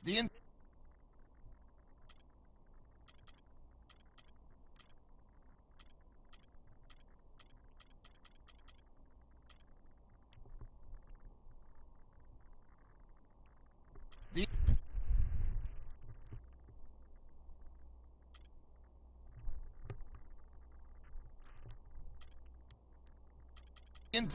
The in the in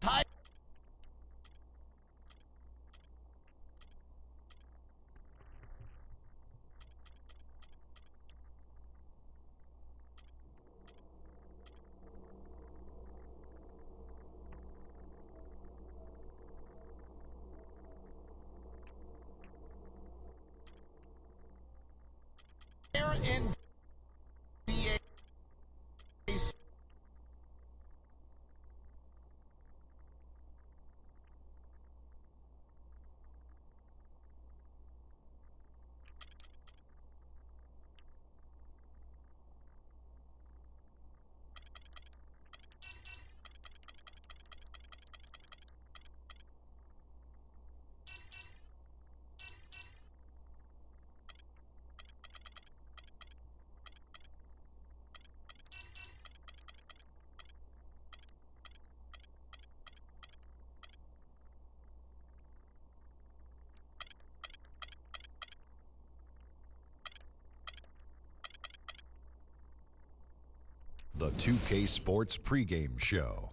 tie. In the The 2K Sports pregame show.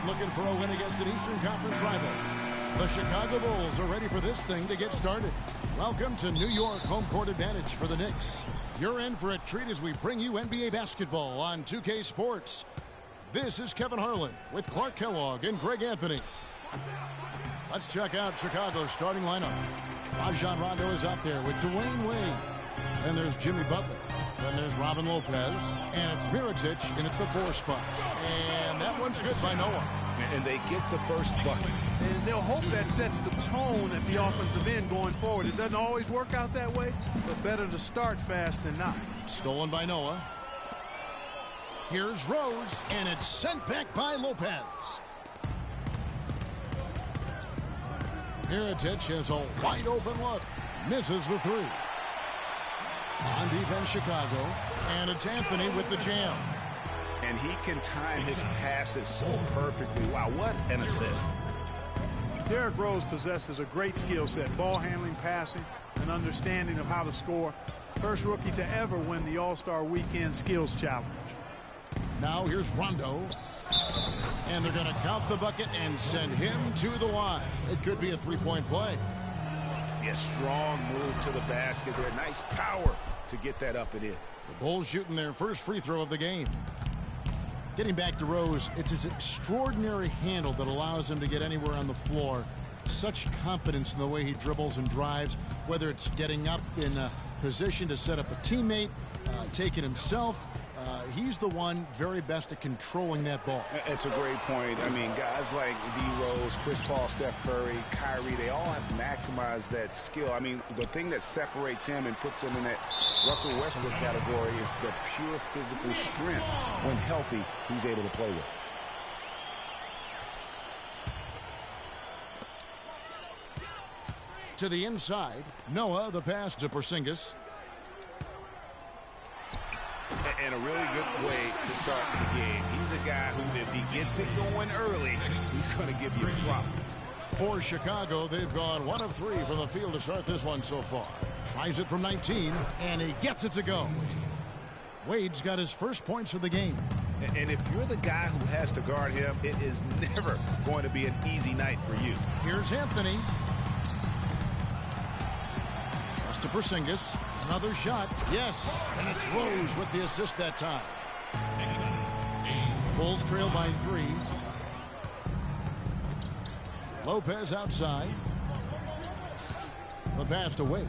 Looking for a win against an Eastern Conference rival. The Chicago Bulls are ready for this thing to get started. Welcome to New York home court advantage for the Knicks. You're in for a treat as we bring you NBA basketball on 2K Sports. This is Kevin Harlan with Clark Kellogg and Greg Anthony. Let's check out Chicago's starting lineup. Rajon Rondo is out there with Dwayne Wade. Then there's Jimmy Butler. Then there's Robin Lopez. And it's Mirotic in at the 4 spot. And that one's good by Noah. And they get the first bucket. And they'll hope that sets the tone at the offensive end going forward. It doesn't always work out that way, but better to start fast than not. Stolen by Noah. Here's Rose, and it's sent back by Lopez. Mirotic has a wide open look. Misses the three. On defense, Chicago. And it's Anthony with the jam. And he can time his passes so perfectly. Wow, what an assist. Derrick Rose possesses a great skill set, ball handling, passing, and understanding of how to score. First rookie to ever win the All-Star Weekend Skills Challenge. Now here's Rondo. And they're going to count the bucket and send him to the line. It could be a three-point play. Yeah, strong move to the basket there. Nice power to get that up and in. The Bulls shooting their first free throw of the game. Getting back to Rose, it's his extraordinary handle that allows him to get anywhere on the floor. Such confidence in the way he dribbles and drives, whether it's getting up in a position to set up a teammate, taking himself. He's the one very best at controlling that ball. It's a great point. I mean, guys like D. Rose, Chris Paul, Steph Curry, Kyrie, they all have maximized that skill. I mean, the thing that separates him and puts him in that Russell Westbrook category is the pure physical strength. When healthy, he's able to play with. To the inside, Noah, the pass to Porzingis. And a really good way to start the game. He's a guy who, if he gets it going early, he's going to give you problems. For Chicago, they've gone 1 of 3 from the field to start this one so far. Tries it from 19, and he gets it to go. Wade's got his first points of the game. And if you're the guy who has to guard him, it is never going to be an easy night for you. Here's Anthony. Pass to Porzingis. Another shot. Yes. And it's Rose with the assist that time. Bulls trail by 3. Lopez outside. The pass to Wade.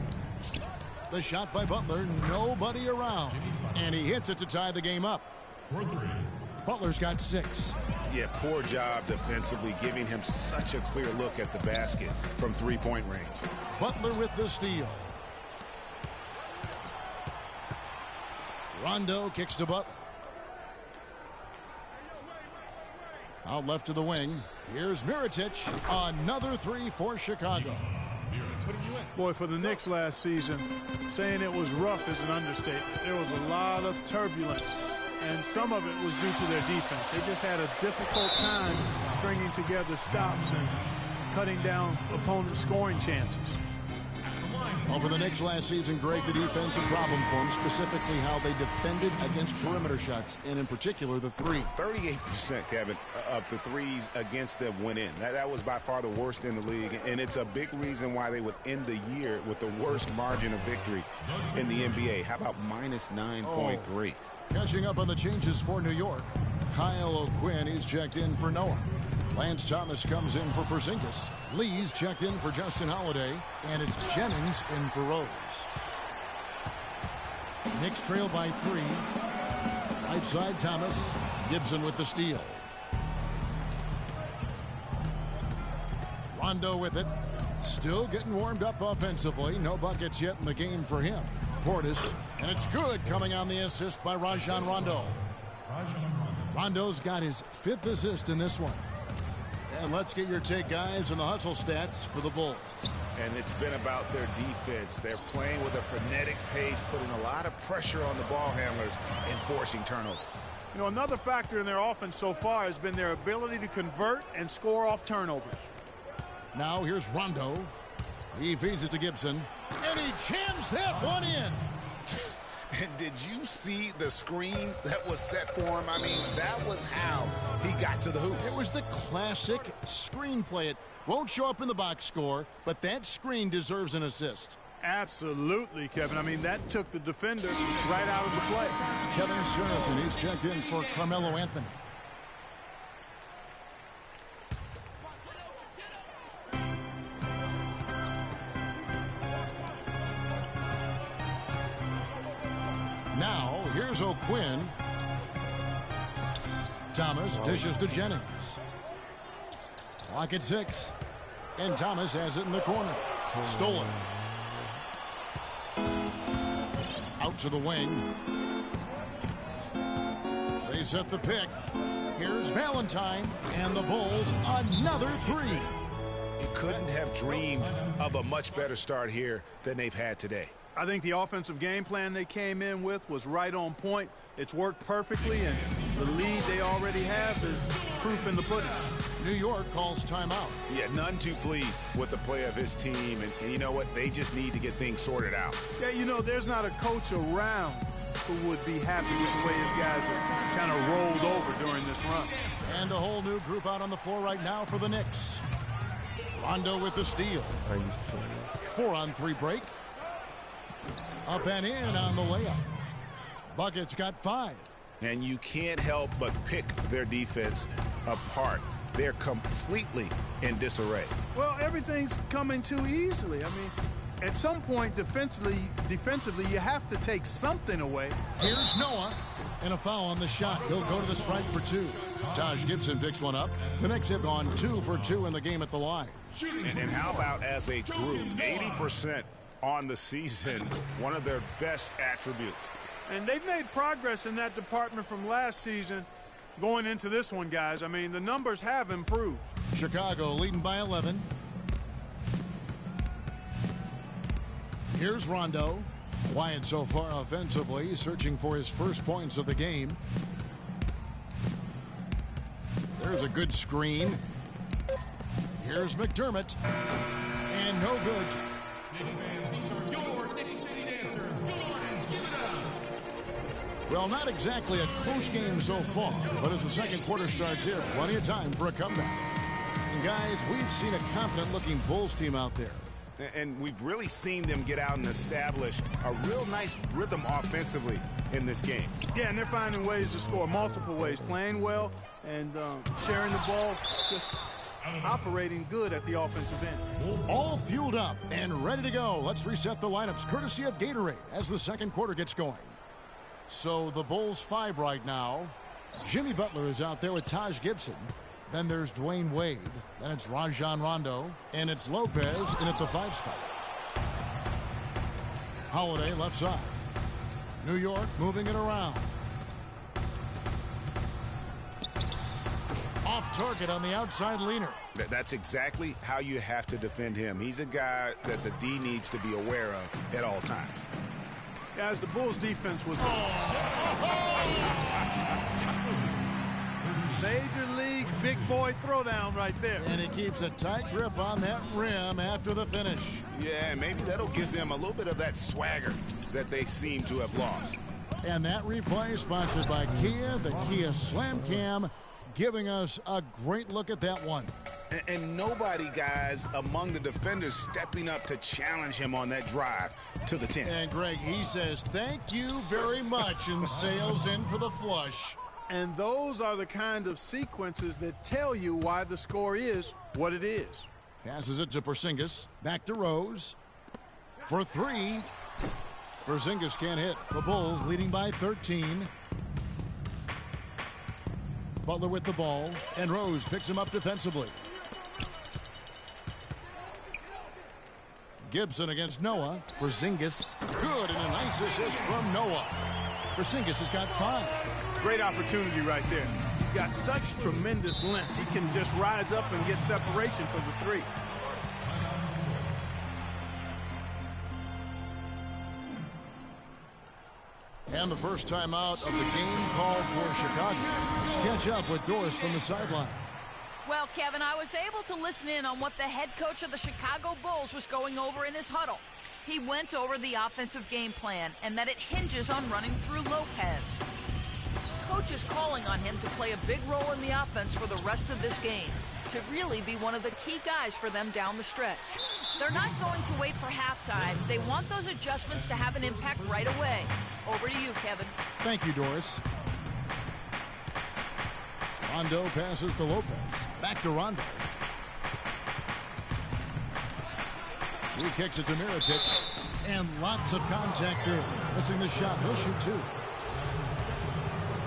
The shot by Butler. Nobody around. And he hits it to tie the game up. Butler's got 6. Yeah, poor job defensively, giving him such a clear look at the basket from three-point range. Butler with the steal. Rondo kicks to Butler. Out left to the wing. Here's Mirotic. Another 3 for Chicago. Boy, for the Knicks last season, saying it was rough is an understatement. There was a lot of turbulence, and some of it was due to their defense. They just had a difficult time stringing together stops and cutting down opponent scoring chances. Well, for the Knicks last season, Greg, the defensive problem for them, specifically how they defended against perimeter shots, and in particular, the 3. 38%, Kevin, of the threes against them went in. That was by far the worst in the league, and it's a big reason why they would end the year with the worst margin of victory in the NBA. How about minus 9.3? Catching up on the changes for New York. Kyle O'Quinn is checked in for Noah. Lance Thomas comes in for Porzingis. Lee's checked in for Justin Holiday. And it's Jennings in for Rose. Knicks trail by 3. Right side Thomas. Gibson with the steal. Rondo with it. Still getting warmed up offensively. No buckets yet in the game for him. Portis. And it's good, coming on the assist by Rajon Rondo. Rondo's got his 5th assist in this one. And let's get your take, guys, on the hustle stats for the Bulls. And it's been about their defense. They're playing with a frenetic pace, putting a lot of pressure on the ball handlers and forcing turnovers. You know, another factor in their offense so far has been their ability to convert and score off turnovers. Now here's Rondo. He feeds it to Gibson. And he jams that one in. And did you see the screen that was set for him? I mean, that was how he got to the hoop. It was the classic screen play. It won't show up in the box score, but that screen deserves an assist. Absolutely, Kevin. I mean, that took the defender right out of the play. Kevin Sheriff, he's checked in for Carmelo Anthony. Now, here's O'Quinn. Thomas dishes to Jennings. Clock at 6. And Thomas has it in the corner. Stolen. Out to the wing. They set the pick. Here's Valentine. And the Bulls, another 3. couldn't have dreamed of a much better start here than they've had today. I think the offensive game plan they came in with was right on point. It's worked perfectly, and the lead they already have is proof in the pudding. New York calls timeout. Yeah, none too pleased with the play of his team, and you know what? They just need to get things sorted out. Yeah, you know, there's not a coach around who would be happy with the way his guys are kind of rolled over during this run. And a whole new group out on the floor right now for the Knicks. Rondo with the steal. 4-on-3 break. Up and in on the layup. Bucket's got 5. And you can't help but pick their defense apart. They're completely in disarray. Well, everything's coming too easily. I mean, at some point defensively, you have to take something away. Here's Noah, and a foul on the shot. He'll go to the strike for 2. Taj Gibson picks one up. The Knicks have gone 2 for 2 in the game at the line. And how about as a group, 80% on the season, one of their best attributes. And they've made progress in that department from last season going into this one, guys. I mean, the numbers have improved. Chicago leading by 11. Here's Rondo. Quiet so far offensively, searching for his first points of the game. There's a good screen. Here's McDermott. And no good. Knicks fans, these are your Knicks City Dancers. Go on and give it up. Well, not exactly a close game so far, but as the second quarter starts here, plenty of time for a comeback. And guys, we've seen a confident-looking Bulls team out there. And we've really seen them get out and establish a real nice rhythm offensively in this game. Yeah, and they're finding ways to score multiple ways, playing well and sharing the ball, just operating good at the offensive end. All fueled up and ready to go. Let's reset the lineups courtesy of Gatorade as the second quarter gets going. So the Bulls 5 right now. Jimmy Butler is out there with Taj Gibson. Then there's Dwayne Wade. Then it's Rajon Rondo. And it's Lopez in at the 5 spot. Holiday left side. New York moving it around. Off target on the outside leaner. That's exactly how you have to defend him. He's a guy that the D needs to be aware of at all times. As the Bulls defense was major league big boy throwdown right there. And he keeps a tight grip on that rim after the finish. Yeah, maybe that'll give them a little bit of that swagger that they seem to have lost. And that replay sponsored by Kia, the Kia Slam Cam, giving us a great look at that one. And nobody, guys, among the defenders stepping up to challenge him on that drive to the 10. And Greg, he says, thank you very much, and sails in for the flush. And those are the kind of sequences that tell you why the score is what it is. Passes it to Porzingis. Back to Rose. For 3. Porzingis can't hit. The Bulls leading by 13. Butler with the ball. And Rose picks him up defensively. Gibson against Noah. Porzingis. Good, and a nice assist from Noah. Porzingis has got 5. Great opportunity right there. He's got such tremendous length. He can just rise up and get separation for the 3. And the first time out of the game called for Chicago. Let's catch up with Doris from the sideline. Well, Kevin, I was able to listen in on what the head coach of the Chicago Bulls was going over in his huddle. He went over the offensive game plan and that it hinges on running through Lopez. Coach is calling on him to play a big role in the offense for the rest of this game, to really be one of the key guys for them down the stretch. They're not going to wait for halftime. They want those adjustments to have an impact right away. Over to you, Kevin. Thank you, Doris. Rondo passes to Lopez. Back to Rondo. He kicks it to Mirotic. And lots of contact there. Missing the shot. He'll shoot 2.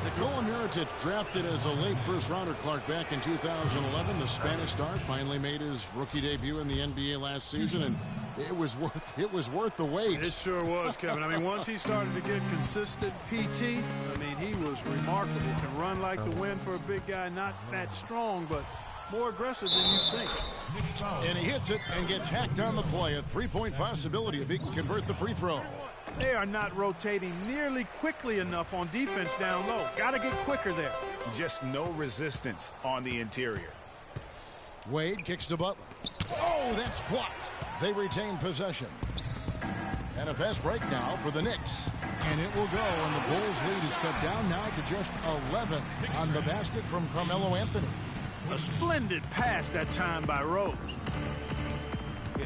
Nikola Mirotic, drafted as a late first-rounder, Clark, back in 2011. The Spanish star finally made his rookie debut in the NBA last season, and it was worth the wait. It sure was, Kevin. I mean, once he started to get consistent PT, I mean, he was remarkable. Can run like the wind for a big guy. Not that strong, but more aggressive than you think. And he hits it and gets hacked on the play. A three-point possibility if he can convert the free throw. They are not rotating nearly quickly enough on defense down low. Got to get quicker there. Just no resistance on the interior. Wade kicks to Butler. Oh, that's blocked. They retain possession. And a fast break now for the Knicks. And it will go, and the Bulls lead is cut down now to just 11 on the basket from Carmelo Anthony. A splendid pass that time by Rose.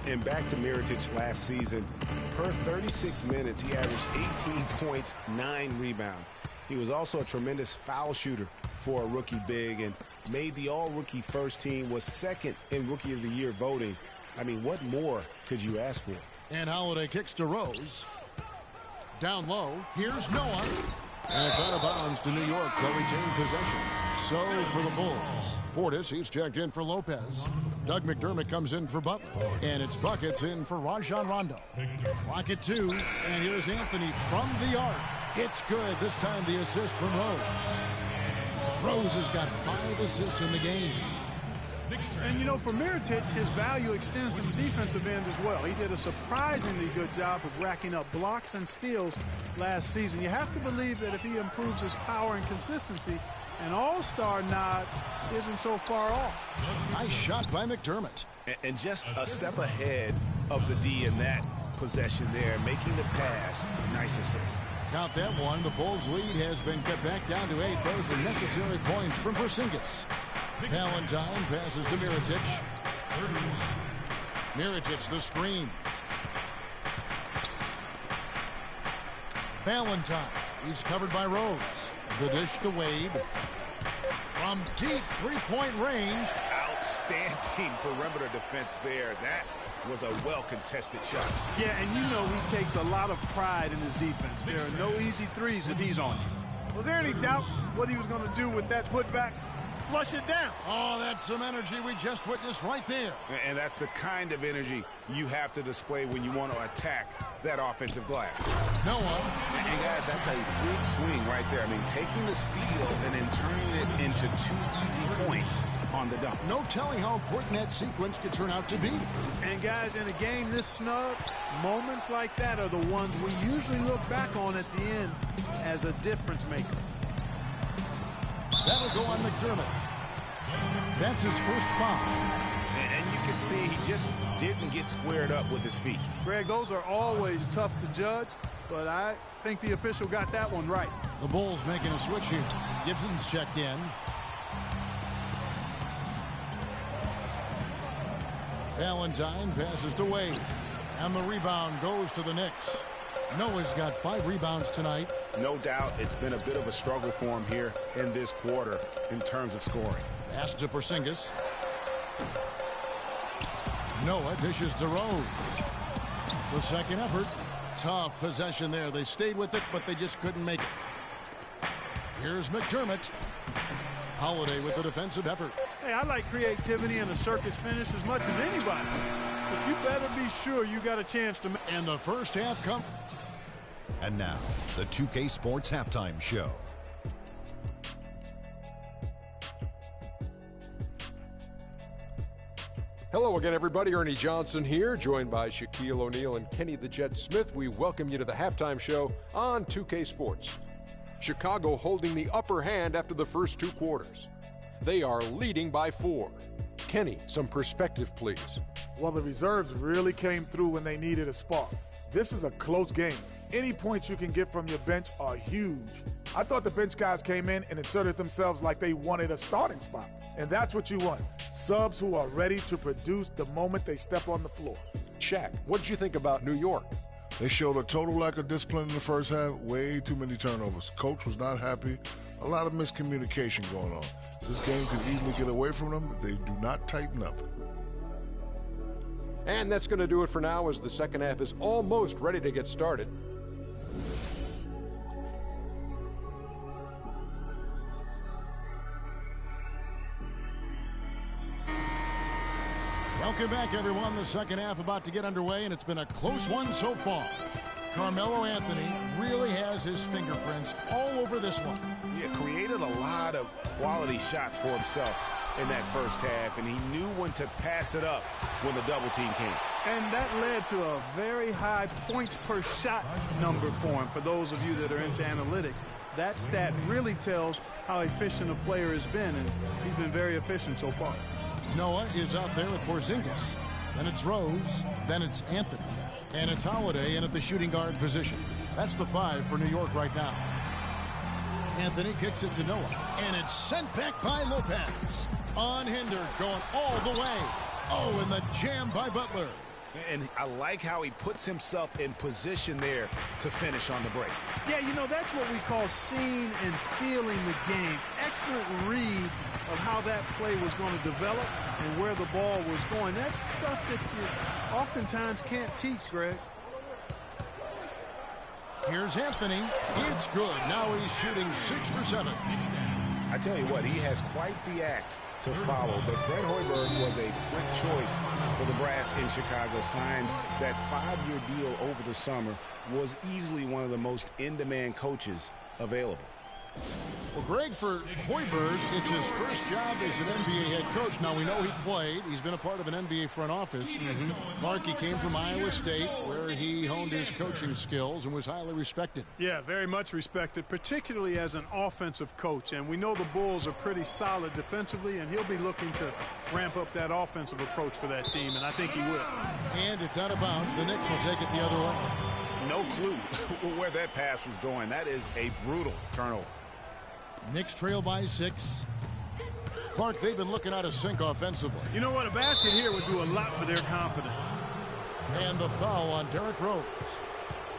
And back to Mirotic last season. Per 36 minutes, he averaged 18 points, 9 rebounds. He was also a tremendous foul shooter for a rookie big and made the all-rookie first team, was second in Rookie of the Year voting. I mean, what more could you ask for? And Holiday kicks to Rose. Down low, here's Noah. And it's out of bounds to New York. They'll retain possession. So for the Bulls. Portis, he's checked in for Lopez. Doug McDermott comes in for Butler. And it's buckets in for Rajon Rondo. Clock at 2. And here's Anthony from the arc. It's good. This time the assist from Rose. Rose has got 5 assists in the game. And, you know, for Mirotic, his value extends to the defensive end as well. He did a surprisingly good job of racking up blocks and steals last season. You have to believe that if he improves his power and consistency, an all-star nod isn't so far off. Nice shot by McDermott. And just a step ahead of the D in that possession there, making the pass. Nice assist. Count that one. The Bulls' lead has been cut back down to 8. Those are necessary points from Porzingis. Valentine passes to Mirotic. Mirotic, the screen. Valentine, he's covered by Rose. The dish to Wade. From deep three-point range. Outstanding perimeter defense there. That was a well-contested shot. Yeah, and you know he takes a lot of pride in his defense. There are no easy threes if he's on you. Was there any doubt what he was going to do with that putback? Flush it down. Oh, that's some energy we just witnessed right there. And that's the kind of energy you have to display when you want to attack that offensive glass. No one. And guys, that's a big swing right there. I mean, taking the steal and then turning it into 2 easy points on the dunk. No telling how important that sequence could turn out to be. And guys, in a game this snug, moments like that are the ones we usually look back on at the end as a difference maker. That'll go on McDermott. That's his first foul. And you can see he just didn't get squared up with his feet. Greg, those are always tough to judge, but I think the official got that one right. The Bulls making a switch here. Gibson's checked in. Valentine passes to Wade. And the rebound goes to the Knicks. Noah's got 5 rebounds tonight. No doubt it's been a bit of a struggle for him here in this quarter in terms of scoring. Pass to Porzingis. Noah dishes to Rose. The second effort. Tough possession there. They stayed with it, but they just couldn't make it. Here's McDermott. Holiday with the defensive effort. Hey, I like creativity and a circus finish as much as anybody. But you better be sure you got a chance to make. And the first half come. And now, the 2K Sports Halftime Show. Hello again, everybody. Ernie Johnson here, joined by Shaquille O'Neal and Kenny the Jet Smith. We welcome you to the halftime show on 2K Sports. Chicago holding the upper hand after the first 2 quarters. They are leading by 4. Kenny, some perspective, please. Well, the reserves really came through when they needed a spark. This is a close game. Any points you can get from your bench are huge. I thought the bench guys came in and inserted themselves like they wanted a starting spot. And that's what you want. Subs who are ready to produce the moment they step on the floor. Shaq, what did you think about New York? They showed a total lack of discipline in the first half, way too many turnovers. Coach was not happy, a lot of miscommunication going on. This game could easily get away from them if they do not tighten up. And that's going to do it for now as the second half is almost ready to get started. Welcome back, everyone. The second half about to get underway, and it's been a close one so far. Carmelo Anthony really has his fingerprints all over this one. He created a lot of quality shots for himself. in that first half, and he knew when to pass it up when the double team came. And that led to a very high points per shot number for him. For those of you that are into analytics, that stat really tells how efficient a player has been, and he's been very efficient so far. Noah is out there with Porzingis. Then it's Rose. Then it's Anthony. And it's Holiday in at the shooting guard position. That's the 5 for New York right now. Anthony kicks it to Noah. And it's sent back by Lopez. Unhindered, going all the way. Oh, and the jam by Butler. And I like how he puts himself in position there to finish on the break. Yeah, you know, that's what we call seeing and feeling the game. Excellent read of how that play was going to develop and where the ball was going. That's stuff that you oftentimes can't teach, Greg. Here's Anthony. It's good. Now he's shooting 6 for 7. I tell you what, he has quite the act to follow, but Fred Hoiberg was a quick choice for the Brass in Chicago. Signed that 5-year deal over the summer, was easily one of the most in-demand coaches available. Well, Greg, for Hoiberg, it's his first job as an NBA head coach. Now, we know he played. He's been a part of an NBA front office. Clark, he came from Iowa State, where he honed his coaching skills and was highly respected. Yeah, very much respected, particularly as an offensive coach. And we know the Bulls are pretty solid defensively, and he'll be looking to ramp up that offensive approach for that team, and I think he will. And it's out of bounds. The Knicks will take it the other way. No clue where that pass was going. That is a brutal turnover. Knicks trail by 6. Clark, they've been looking out of sync offensively. You know what? A basket here would do a lot for their confidence. And the foul on Derrick Rose.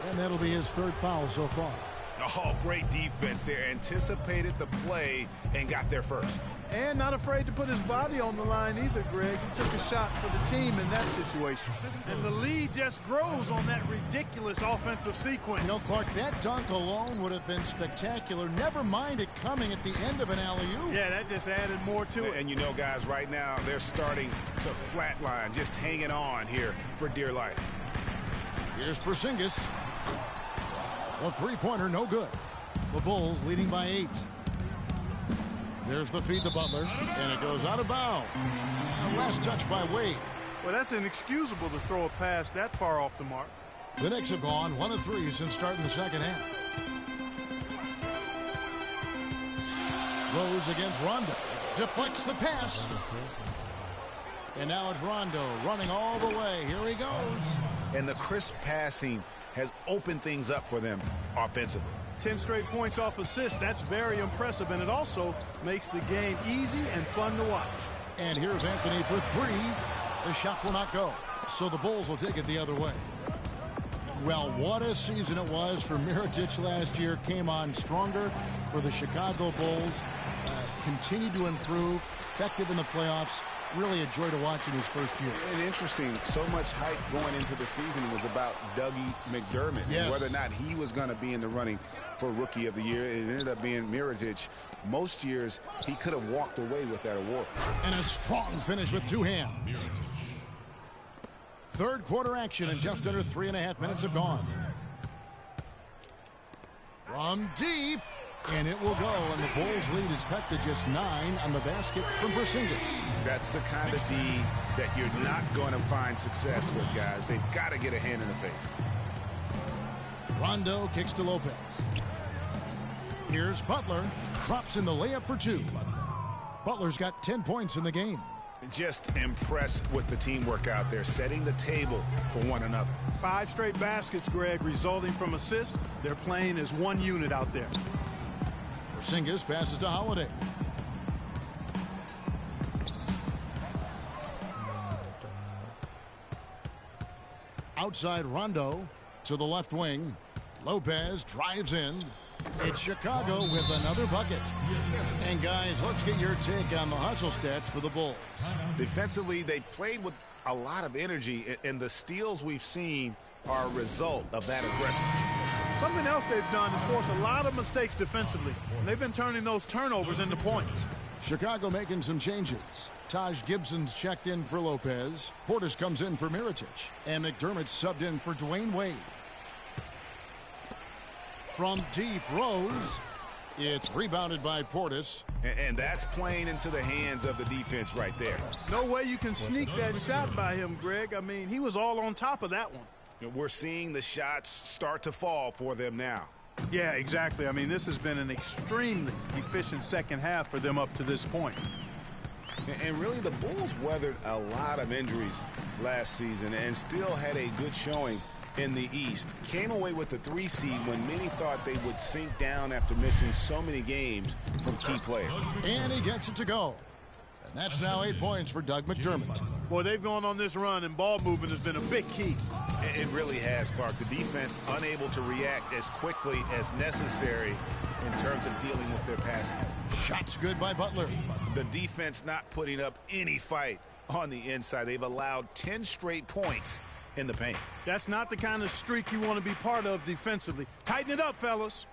And that'll be his 3rd foul so far. Oh, great defense there. Anticipated the play and got there first. And not afraid to put his body on the line either, Greg. He took a shot for the team in that situation. And the lead just grows on that ridiculous offensive sequence. You know, Clark, that dunk alone would have been spectacular. Never mind it coming at the end of an alley-oop. Yeah, that just added more to it. And you know, guys, right now they're starting to flatline, just hanging on here for dear life. Here's Porzingis. A 3-pointer, no good. The Bulls leading by 8. There's the feed to Butler, and it goes out of bounds. Last touch by Wade. Well, that's inexcusable to throw a pass that far off the mark. The Knicks have gone 1 of 3 since starting the second half. Rose against Rondo. Deflects the pass. And now it's Rondo running all the way. Here he goes. And the crisp passing has opened things up for them offensively. 10 straight points off assists. That's very impressive, and it also makes the game easy and fun to watch. And here's Anthony for 3. The shot will not go, so the Bulls will take it the other way. Well, what a season it was for Mirotic last year. Came on stronger for the Chicago Bulls. Continued to improve, effective in the playoffs. Really a joy to watch in his first year. And interesting, so much hype going into the season was about Dougie McDermott. Yes. And whether or not he was going to be in the running for Rookie of the Year. It ended up being Mirotic. Most years, he could have walked away with that award. And a strong finish with 2 hands. Third quarter action, and just under 3.5 minutes have gone. From deep. And it will go, and the Bulls lead is cut to just 9 on the basket from Porzingis. That's the kind of D that you're not going to find success with, guys. They've got to get a hand in the face. Rondo kicks to Lopez. Here's Butler. Drops in the layup for 2. Butler's got 10 points in the game. Just impressed with the teamwork out there, setting the table for one another. 5 straight baskets, Greg, resulting from assists. They're playing as one unit out there. Porzingis passes to Holiday. Outside Rondo to the left wing. Lopez drives in. It's Chicago with another bucket. And guys, let's get your take on the hustle stats for the Bulls. Defensively, they played with a lot of energy, and the steals we've seen are a result of that aggressiveness. Something else they've done is force a lot of mistakes defensively. They've been turning those turnovers into points. Chicago making some changes. Taj Gibson's checked in for Lopez. Portis comes in for Mirotic. And McDermott subbed in for Dwayne Wade. From deep, Rose. It's rebounded by Portis. And that's playing into the hands of the defense right there. No way you can sneak that shot by him, Greg. I mean, he was all on top of that one. And we're seeing the shots start to fall for them now. Yeah, exactly. I mean, this has been an extremely efficient second half for them up to this point. And really, the Bulls weathered a lot of injuries last season and still had a good showing in the East. Came away with the 3 seed when many thought they would sink down after missing so many games from key players. And he gets it to go. And that's now 8 points for Doug McDermott. Boy, they've gone on this run, and ball movement has been a big key. It really has, Clark. The defense unable to react as quickly as necessary in terms of dealing with their passing. Shots good by Butler. The defense not putting up any fight on the inside. They've allowed 10 straight points in the paint. That's not the kind of streak you want to be part of defensively. Tighten it up, fellas.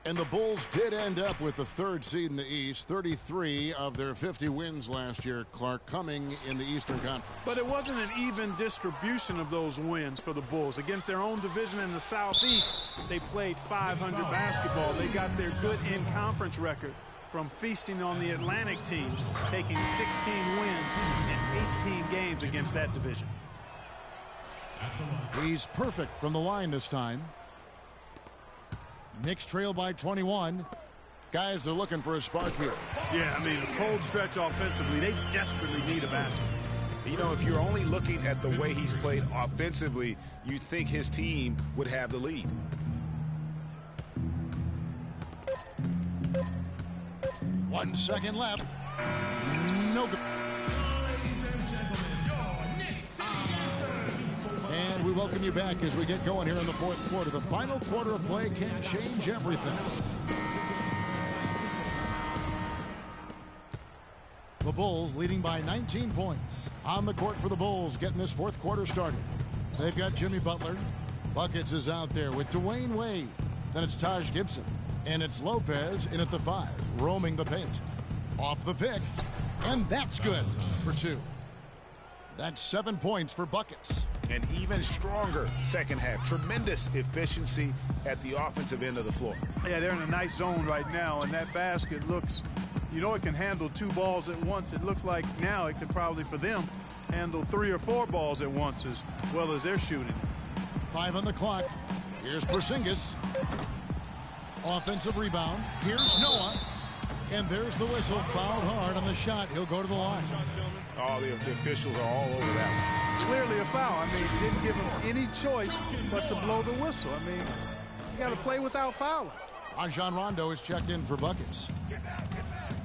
And the Bulls did end up with the 3rd seed in the East. 33 of their 50 wins last year, Clark, coming in the Eastern Conference. But it wasn't an even distribution of those wins for the Bulls. Against their own division in the Southeast, they played 500 basketball. They got their good in-conference record from feasting on the Atlantic teams, taking 16 wins in 18 games against that division. He's perfect from the line this time. Knicks trail by 21. Guys are looking for a spark here. Yeah, I mean, a cold stretch offensively. They desperately need a basket. You know, if you're only looking at the way he's played offensively, you'd think his team would have the lead. One second left. No good. And we welcome you back as we get going here in the 4th quarter. The final quarter of play can change everything. The Bulls leading by 19 points. On the court for the Bulls, getting this 4th quarter started. They've got Jimmy Butler. Buckets is out there with Dwayne Wade. Then it's Taj Gibson. And it's Lopez in at the 5, roaming the paint. Off the pick. And that's good for 2. That's 7 points for buckets. An even stronger second half. Tremendous efficiency at the offensive end of the floor. Yeah, they're in a nice zone right now, and that basket looks, you know, it can handle 2 balls at once. It looks like now it could probably, for them, handle 3 or 4 balls at once as well as they're shooting. 5 on the clock. Here's Porzingis. Offensive rebound. Here's Noah. And there's the whistle. Fouled hard on the shot. He'll go to the line. Oh, the officials are all over that one. Clearly a foul. I mean, didn't give him any choice but to blow the whistle. I mean, you got to play without fouling. Rajon Rondo is checked in for buckets.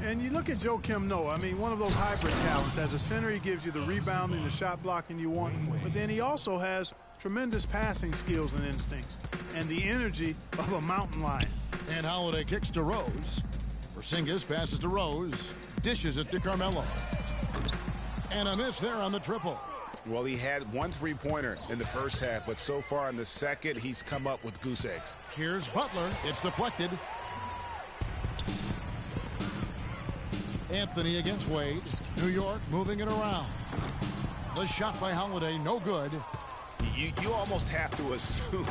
And you look at Joakim Noah. I mean, one of those hybrid talents. As a center, he gives you the rebounding, the shot blocking you want. But then he also has tremendous passing skills and instincts and the energy of a mountain lion. And Holiday kicks to Rose. Porzingis passes to Rose. Dishes it to Carmelo. And a miss there on the triple. Well, he had 1 3-pointer in the first half, but so far in the second, he's come up with goose eggs. Here's Butler. It's deflected. Anthony against Wade. New York moving it around. The shot by Holiday, no good. You almost have to assume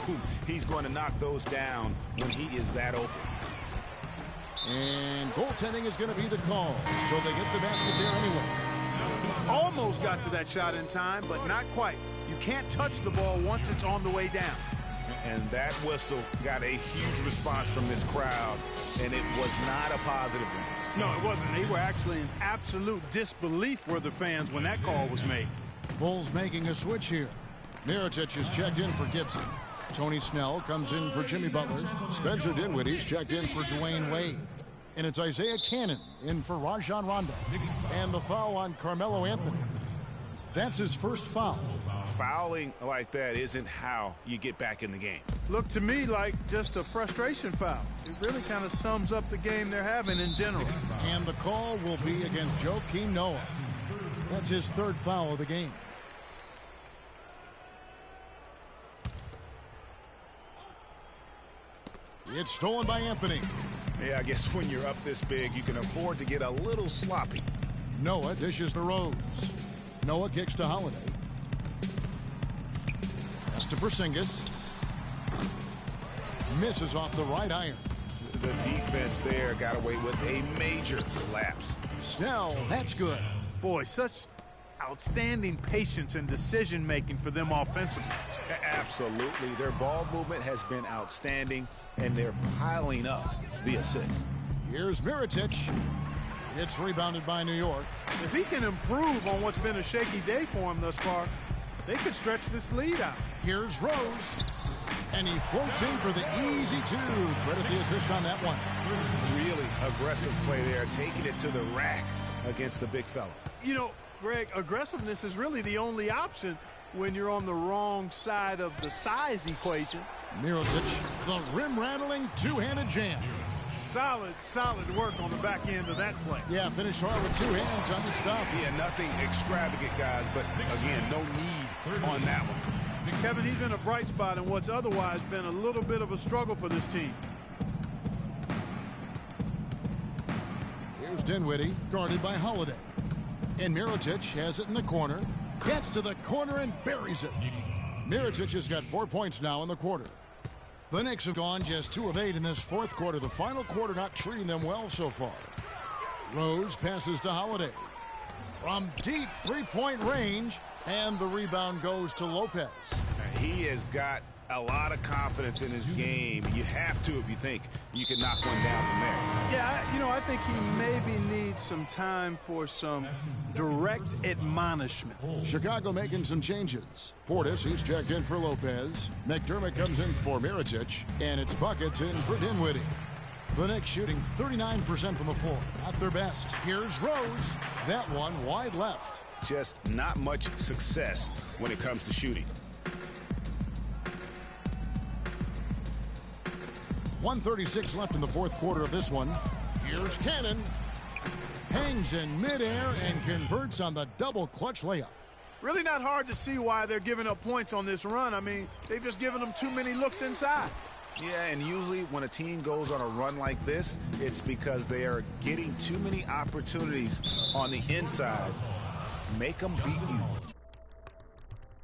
he's going to knock those down when he is that open. And goaltending is going to be the call, so they get the basket there anyway. Almost got to that shot in time, but not quite. You can't touch the ball once it's on the way down. And that whistle got a huge response from this crowd, and it was not a positive one. No, it wasn't. They were actually in absolute disbelief were the fans when that call was made. Bulls making a switch here. Mirotic is checked in for Gibson. Tony Snell comes in for Jimmy Butler. Spencer Dinwiddie's checked in for Dwayne Wade. And it's Isaiah Cannon in for Rajon Rondo. And the foul on Carmelo Anthony. That's his first foul. Fouling like that isn't how you get back in the game. Looked to me like just a frustration foul. It really kind of sums up the game they're having in general. And the call will be against Joakim Noah. That's his 3rd foul of the game. It's stolen by Anthony. Yeah, I guess when you're up this big, you can afford to get a little sloppy. Noah dishes to Rose. Noah kicks to Holiday. That's to Porzingis. Misses off the right iron. The defense there got away with a major lapse. Snell, that's good. Boy, such outstanding patience and decision-making for them offensively. Absolutely. Their ball movement has been outstanding, and they're piling up the assists. Here's Mirotic. It's rebounded by New York. If he can improve on what's been a shaky day for him thus far, they could stretch this lead out. Here's Rose. And he floats in for the easy two. Credit the assist on that one. Really aggressive play there, taking it to the rack against the big fella. You know, Greg, aggressiveness is really the only option when you're on the wrong side of the size equation. Mirotic, the rim-rattling two-handed jam. Solid work on the back end of that play. Yeah, finished hard with two hands on the stuff. Yeah, nothing extravagant, guys, but again, no need on that one. Kevin, he's been a bright spot in what's otherwise been a little bit of a struggle for this team. Here's Dinwiddie, guarded by Holiday. And Mirotic has it in the corner. Gets to the corner and buries it. Mirotic has got 4 points now in the quarter. The Knicks have gone just 2 of 8 in this fourth quarter. The final quarter not treating them well so far. Rose passes to Holiday. From deep three-point range, and the rebound goes to Lopez. He has got a lot of confidence in his game. You have to if you think you can knock one down from there. Yeah, you know, I think he maybe needs some time for some direct admonishment. Chicago making some changes. Portis, he's checked in for Lopez. McDermott comes in for Mirotic, and it's buckets in for Dinwiddie. The Knicks shooting 39% from the floor. Not their best. Here's Rose. That one wide left. Just not much success when it comes to shooting. 1:36 left in the fourth quarter of this one. Here's Cannon. Hangs in midair and converts on the double clutch layup. Really not hard to see why they're giving up points on this run. I mean, they've just given them too many looks inside. Yeah, and usually when a team goes on a run like this, it's because they are getting too many opportunities on the inside. Make them beat you.